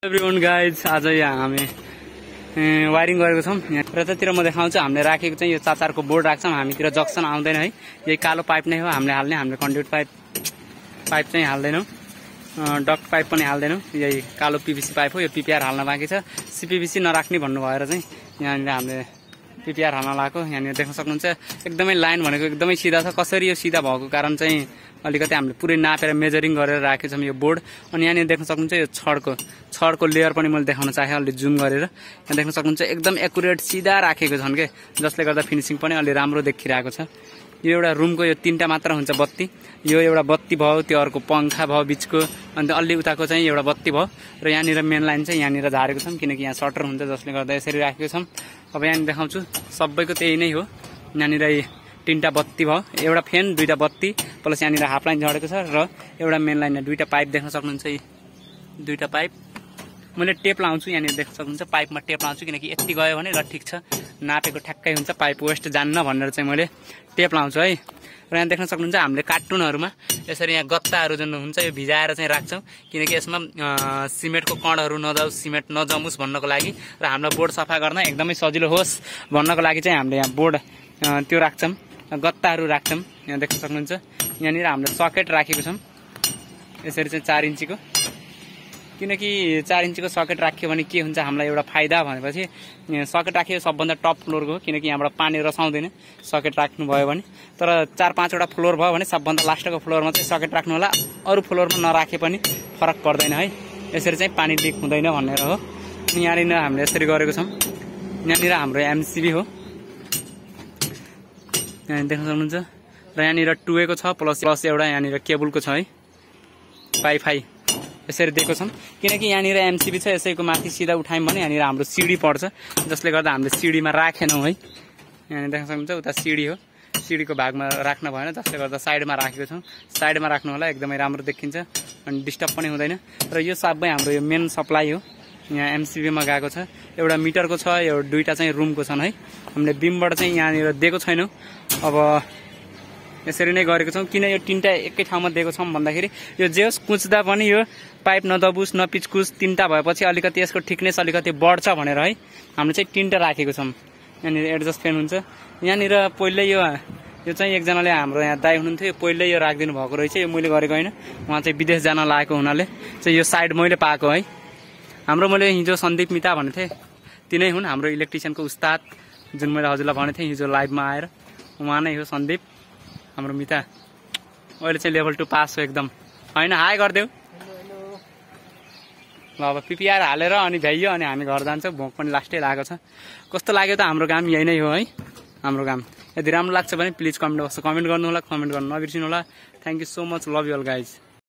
Everyone guys आज यहाँ हामी वायरिङ गरेको छौं। यतातिर म देखाउँछु हामीले राखेको चाहिँ यो 4 को बोर्ड राख्छौं। हामीतिर जक्सन आउँदैन है, यही कालो पाइप नै हो हामीले हाल्ने। हामीले कन्ड्युट पाइप चाहिँ हाल्दैनौं, डक्ट पाइप पनि हाल्दैनौं। यही कालो पीवीसी पाइप हो, यो पीपीआर हाल्न बाँकी छ। सीपीवीसी नराख्ने भन्नु भएर चाहिँ यहाँनिर हामीले पीपीआर हाल्न लगाएको। यहाँनिर देख्न सक्नुहुन्छ एकदमै लाइन भनेको एकदमै सिधा छ। कसरी यो सिधा भएको कारण चाहिँ अलिकति हामीले पुरै नापेर मेजरिङ गरेर राखेको छौं यो बोर्ड। अनि यहाँनिर देख्न सक्नुहुन्छ यो छडको लेयर पनि मैले देखाउन चाहे अलि जुम गरेर। यहाँ देख्न सक्नुहुन्छ एकदम एकुरेट सिधा राखेको छन् के, जसले गर्दा फिनिसिङ पनि अलि राम्रो देखिरहेको छ। यो एउटा रुमको यो 3टा मात्र हुन्छ बत्ती। यो एउटा बत्ती भयो, त्यो अर्को पंखा भयो बीचको, अनि अलि उताको चाहिँ एउटा बत्ती भयो। र यहाँनिर मेन लाइन चाहिँ यहाँनिर झारेको छौं किनकि यहाँ सटर हुन्छ जसले गर्दा यसरी राखेको छौं। अब यहाँ देखाउँछु सबैको त्यही नै हो। यहाँनिर 3टा बत्ती भयो, एउटा फ्यान, 2टा बत्ती प्लस यहाँनिर हाफ लाइन झरेको छ र एउटा मेन लाइन 2टा पाइप देख्न सक्नुहुन्छ। 2टा पाइप मैले टेप लाउँछु, यहाँनिर देख्न सक्नुहुन्छ पाइपमा टेप लाउँछु किनकि यति गयो भने ल ठिक छ, नापेको ठ्याक्कै हुन्छ, पाइप वेस्ट जान्न भनेर चाहिँ मैले टेप लाउँछु है। र यहाँ देख्न सक्नुहुन्छ हामीले कार्टुनहरुमा यसरी यहाँ गत्ताहरू जुन हुन्छ यो भिजाएर चाहिँ राख्छौं किनकि यसमा सिमेन्टको कणहरू नजाओस्, सिमेन्ट नजमोस् भन्नको लागि र हामीलाई बोर्ड सफा गर्न एकदमै सजिलो होस् भन्नको लागि चाहिँ हामीले यहाँ बोर्ड त्यो राख्छौं, गत्ताहरू राख्छौं। यहाँ देख्न सक्नुहुन्छ यहाँनिर हामीले सकेट राखेको छौं यसरी चाहिँ 4 इन्चीको, किनकि 4 इन्चीको सकेट राख्यो भने के हुन्छ हामीलाई एउटा फाइदा भनेपछि सकेट राख्यो सबभन्दा टप फ्लोरको, किनकि यहाँबाट पानी रसाउँदैन सकेट राख्नु भयो भने। तर 4-5 वटा फ्लोर भयो भने सबभन्दा लास्टको फ्लोरमा चाहिँ सकेट राख्नु होला, अरू फ्लोरमा नराखे पनि फरक पर्दैन है। यसरी चाहिँ पानी लिक हुँदैन भनेर हो। अनि यहाँनिर हामीले यसरी गरेको छौं। यहाँनिर हाम्रो एमसीबी हो, यहाँ देख्न सक्नुहुन्छ। र यहाँनिर 2A को छ प्लस एउटा यहाँनिर केबलको छ है, वाइफाई यसरी दिएको छौं किनकि यहाँनिर एमसीबी छ। यसैको माथि सिधा उठायौं भने यहाँनिर हाम्रो सिडी पर्छ, जसले गर्दा हामीले सिडीमा राखेनौं है। यहाँ देख्न सक्नुहुन्छ उता सिडी हो, सिडीको भागमा राख्न भएन जसले गर्दा साइडमा राखेको छौं। साइडमा राख्नु होला, एकदमै राम्रो देखिन्छ अनि डिस्टर्ब पनि हुँदैन। र यो सबै हाम्रो यो मेन सप्लाई हो, यहाँ एमसीबी मा गएको छ। एउटा मिटरको छ, यो 2टा चाहिँ रुमको छन् है। हामीले बिमबाट चाहिँ यहाँनिर दिएको छैनौं, अब यसरी नै गरेको छौं। किन यो 3टा एकै ठाउँमा दिएको छौं भन्दाखेरि यो जे होस् कुच्दा पनि यो पाइप नदबुस् नपिचकुस, 3टा भएपछि अलिकति यसको थिकनेस अलिकति बढ्छ भनेर है हामीले चाहिँ 3टा राखेको छौं। यहाँनिर एडजस्ट फ्यान हुन्छ। यहाँनिर पहिले यो चाहिँ एकजनाले हाम्रो यहाँ दाइ हुनुहुन्थ्यो, पहिले यो राखिदिनु भएको रहेछ, यो मैले गरेको हैन। उहाँ चाहिँ विदेश जान लागेको हुनाले चाहिँ यो साइड मैले पाएको है। हाम्रो मैले हिजो सन्दीप मिता भनेको थिएँ, तिनै हुन् हाम्रो इलेक्ट्रिसियनको उस्ताद, जुन मैले हजुरलाई भनेको थिएँ हिजो लाइभमा आएर, उहाँ नै हो सन्दीप हाम्रो मिता। अहिले चाहिँ लेभल 2 पास हो एकदम हैन। हाई गरिदेऊ ल। अब पीपीआर हालेर अनि भ्याइयो अनि हामी घर जान्छौँ। भोक पनि लास्टै लागेको छ। कस्तो लाग्यो त हाम्रो काम यही नै हो है। हाम्रो काम यदि राम्रो लाग्छ भने प्लिज कमेन्ट बक्समा कमेन्ट गर्नु होला, कमेन्ट गर्न नबिर्सिनु होला। Thank you so much, love you all guys.